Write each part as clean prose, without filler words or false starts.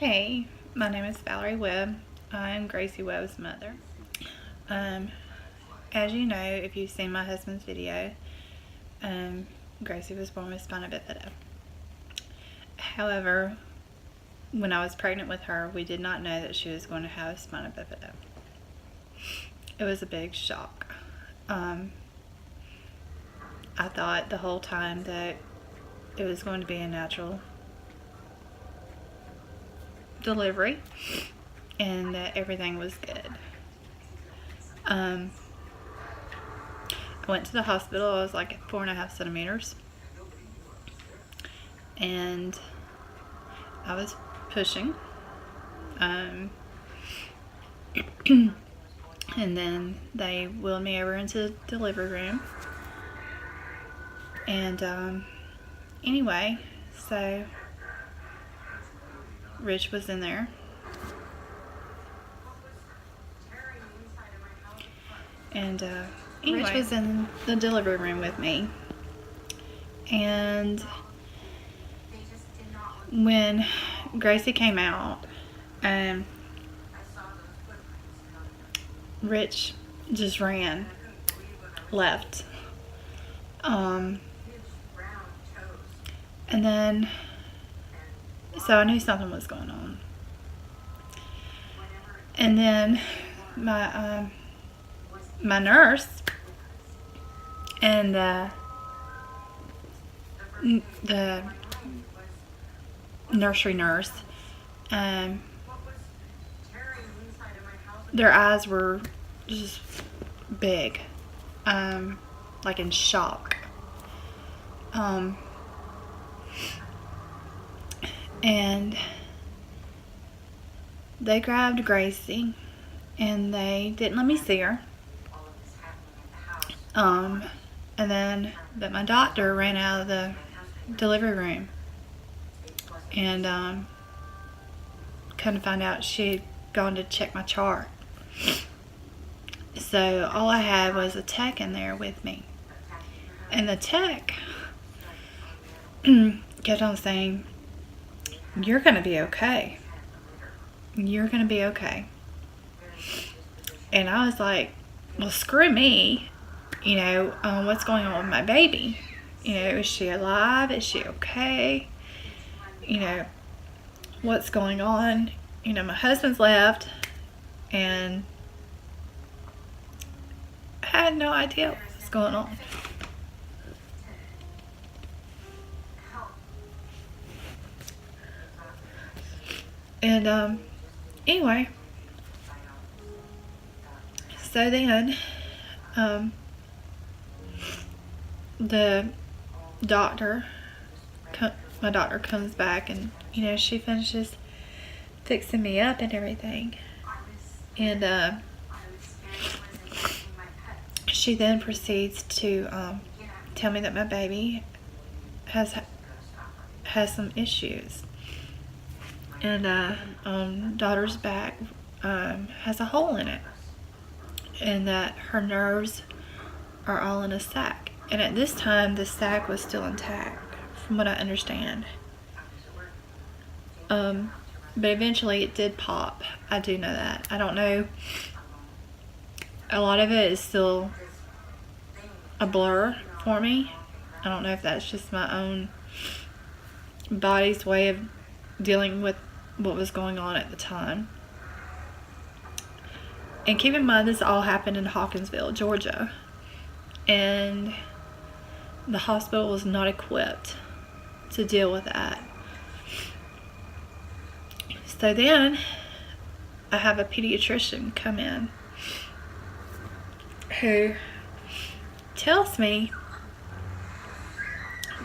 Hey, my name is Valerie Webb. I'm Gracie Webb's mother. As you know, if you've seen my husband's video, Gracie was born with spina bifida. However, when I was pregnant with her, we did not know that she was going to have spina bifida. It was a big shock. I thought the whole time that it was going to be a natural delivery and that everything was good. I went to the hospital. I was like 4.5 centimeters, and I was pushing, and then they wheeled me over into the delivery room, and anyway, so Rich was in there, and anyway, Rich was in the delivery room with me, and when Gracie came out, Rich just ran, left, and then so I knew something was going on. And then my nurse and the nursery nurse, their eyes were just big, like in shock. And they grabbed Gracie and they didn't let me see her. But my doctor ran out of the delivery room and couldn't find out she had gone to check my chart. So all I had was a tech in there with me. And the tech kept on saying, "You're going to be okay. You're going to be okay." And I was like, well, screw me. What's going on with my baby? Is she alive? Is she okay? What's going on? My husband's left, and I had no idea what was going on. And anyway, so then my doctor comes back, and she finishes fixing me up and everything, and she then proceeds to tell me that my baby has some issues, and daughter's back has a hole in it, and that her nerves are all in a sac. And at this time, the sac was still intact, from what I understand. But eventually it did pop. I do know that. I don't know. A lot of it is still a blur for me. I don't know if that's just my own body's way of dealing with what was going on at the time. And keep in mind, this all happened in Hawkinsville, Georgia. And the hospital was not equipped to deal with that. So then I have a pediatrician come in who tells me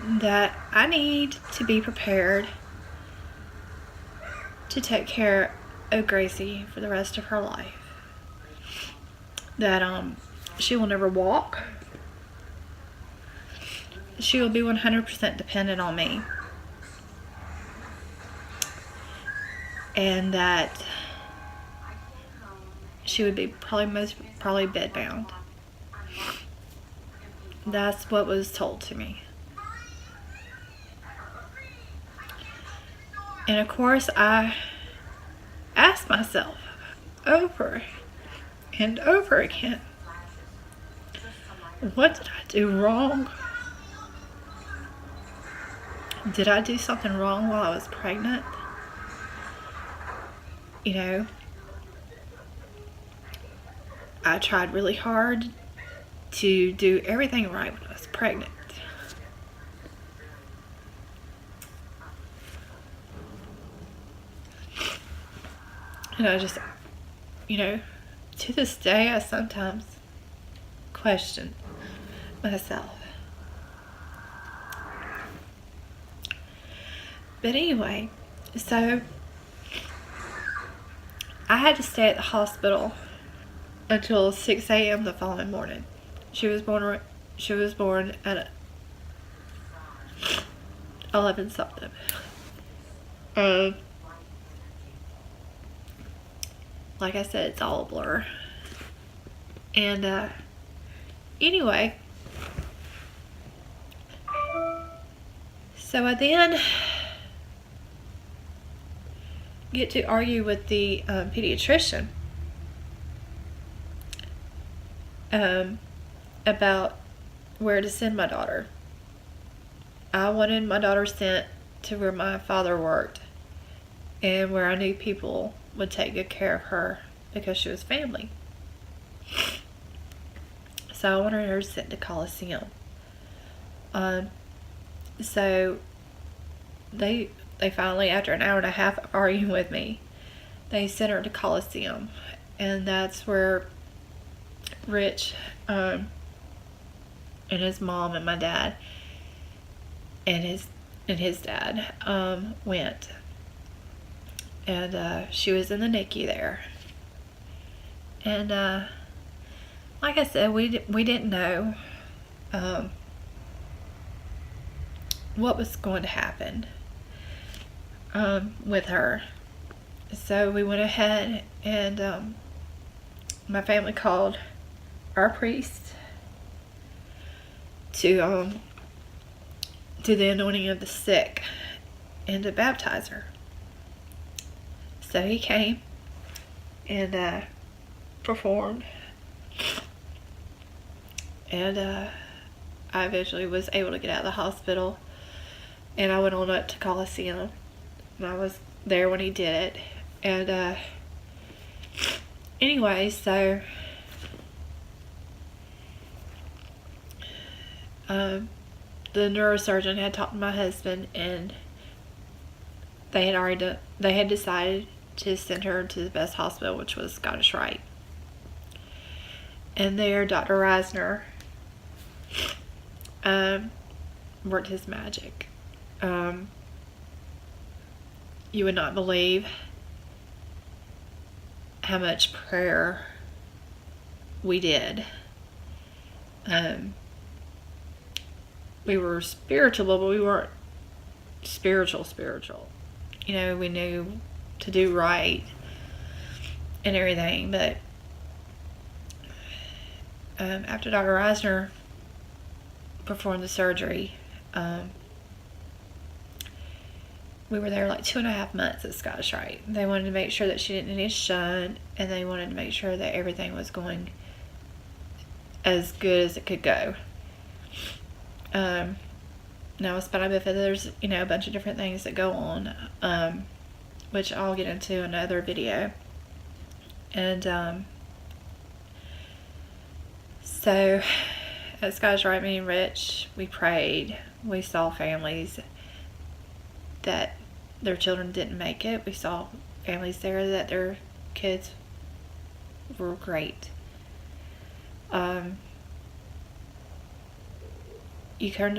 that I need to be prepared to take care of Gracie for the rest of her life. That she will never walk. She will be 100% dependent on me. And that she would be probably bedbound. That's what was told to me. And of course, I asked myself over and over again, what did I do wrong? Did I do something wrong while I was pregnant? You know, I tried really hard to do everything right when I was pregnant. And I just, you know, to this day, I sometimes question myself. But anyway, so I had to stay at the hospital until 6 a.m. the following morning. She was born at 11 something. Like I said, it's all a blur. And anyway, so I then get to argue with the pediatrician about where to send my daughter. I wanted my daughter sent to where my father worked and where I knew people would take good care of her because she was family. So I wanted her sent to Coliseum. So they finally, after an hour and a half of arguing with me, they sent her to Coliseum, and that's where Rich and his mom and my dad and his dad went. And she was in the NICU there. And like I said, we didn't know what was going to happen with her. So we went ahead and my family called our priest to do the anointing of the sick and to baptize her. So he came and performed, and I eventually was able to get out of the hospital, and I went on up to Coliseum, and I was there when he did it. And anyway, so the neurosurgeon had talked to my husband, and they had decided to send her to the best hospital, which was Scottish Rite. And there, Dr. Reisner worked his magic. You would not believe how much prayer we did. We were spiritual, but we weren't spiritual. You know, we knew to do right and everything, but after Dr. Reisner performed the surgery, we were there like 2.5 months at Scottish Rite. They wanted to make sure that she didn't need a shunt, and they wanted to make sure that everything was going as good as it could go. Now with spinal bifida, there's, you know, a bunch of different things that go on, which I'll get into in another video. And so at Scottish Rite, me and Rich, we prayed. We saw families that their children didn't make it. We saw families there that their kids were great. You come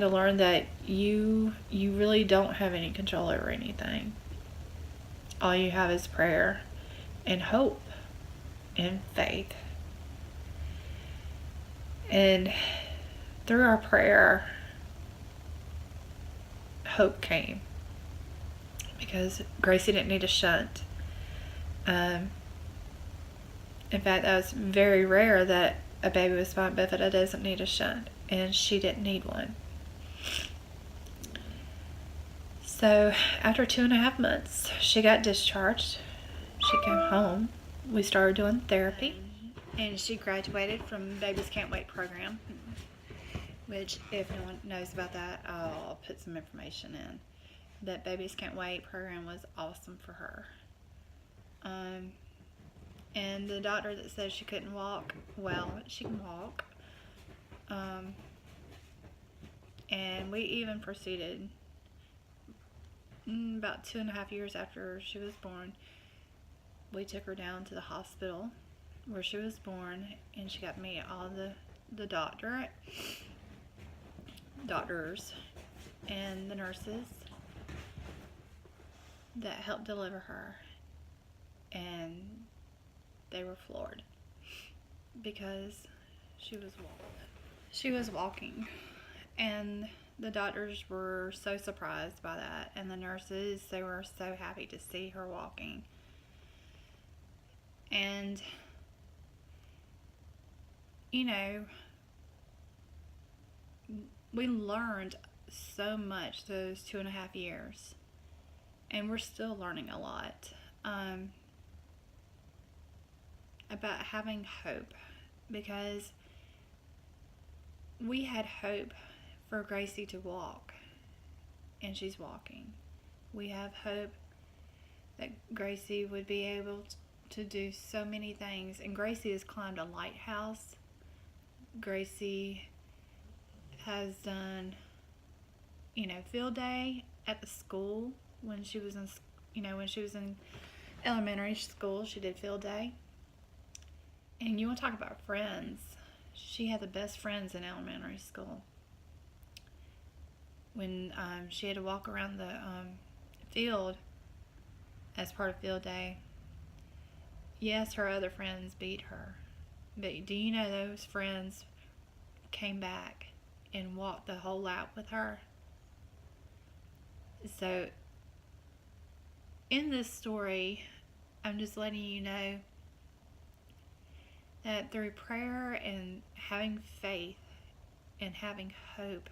to learn that you really don't have any control over anything. All you have is prayer and hope and faith. And through our prayer, hope came, because Gracie didn't need a shunt. In fact, that was very rare that a baby with spina bifida doesn't need a shunt, and she didn't need one. So after 2.5 months, she got discharged, she came home, we started doing therapy, and she graduated from Babies Can't Wait program, which if no one knows about that, I'll put some information in. That Babies Can't Wait program was awesome for her. And the doctor that said she couldn't walk, well, she can walk. And we even proceeded about 2.5 years after she was born. We took her down to the hospital where she was born, and she got to meet all the doctors and the nurses that helped deliver her, and they were floored because she was walking, and the doctors were so surprised by that, and the nurses, they were so happy to see her walking. And you know, we learned so much those 2.5 years, and we're still learning a lot about having hope, because we had hope for Gracie to walk, and she's walking. We have hope that Gracie would be able to do so many things, and Gracie has climbed a lighthouse. Gracie has done, field day at the school when she was in elementary school. She did field day. And you want to talk about friends? She had the best friends in elementary school. When she had to walk around the field as part of field day, yes, her other friends beat her. But do you know those friends came back and walked the whole lap with her? So, in this story, I'm just letting you know that through prayer and having faith and having hope,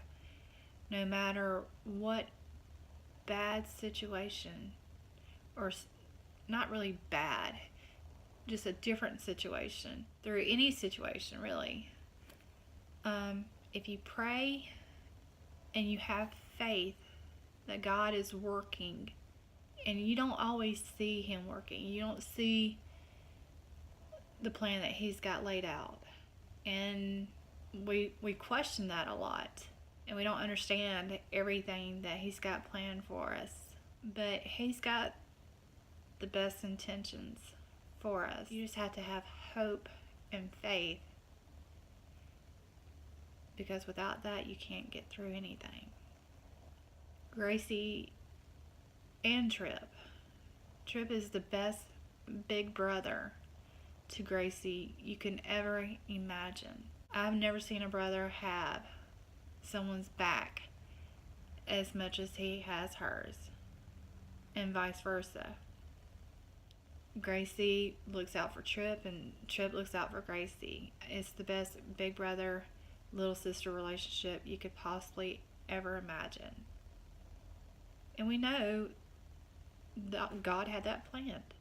no matter what bad situation, or not really bad, just a different situation, through any situation really, if you pray and you have faith that God is working, and you don't always see Him working, you don't see the plan that He's got laid out, and we question that a lot, and we don't understand everything that He's got planned for us, but He's got the best intentions for us. You just have to have hope and faith, because without that you can't get through anything. Gracie and Trip is the best big brother to Gracie you can ever imagine. I've never seen a brother have someone's back as much as he has hers, and vice versa. Gracie looks out for Trip, and Trip looks out for Gracie. It's the best big brother, little sister relationship you could possibly ever imagine. And we know that God had that planned.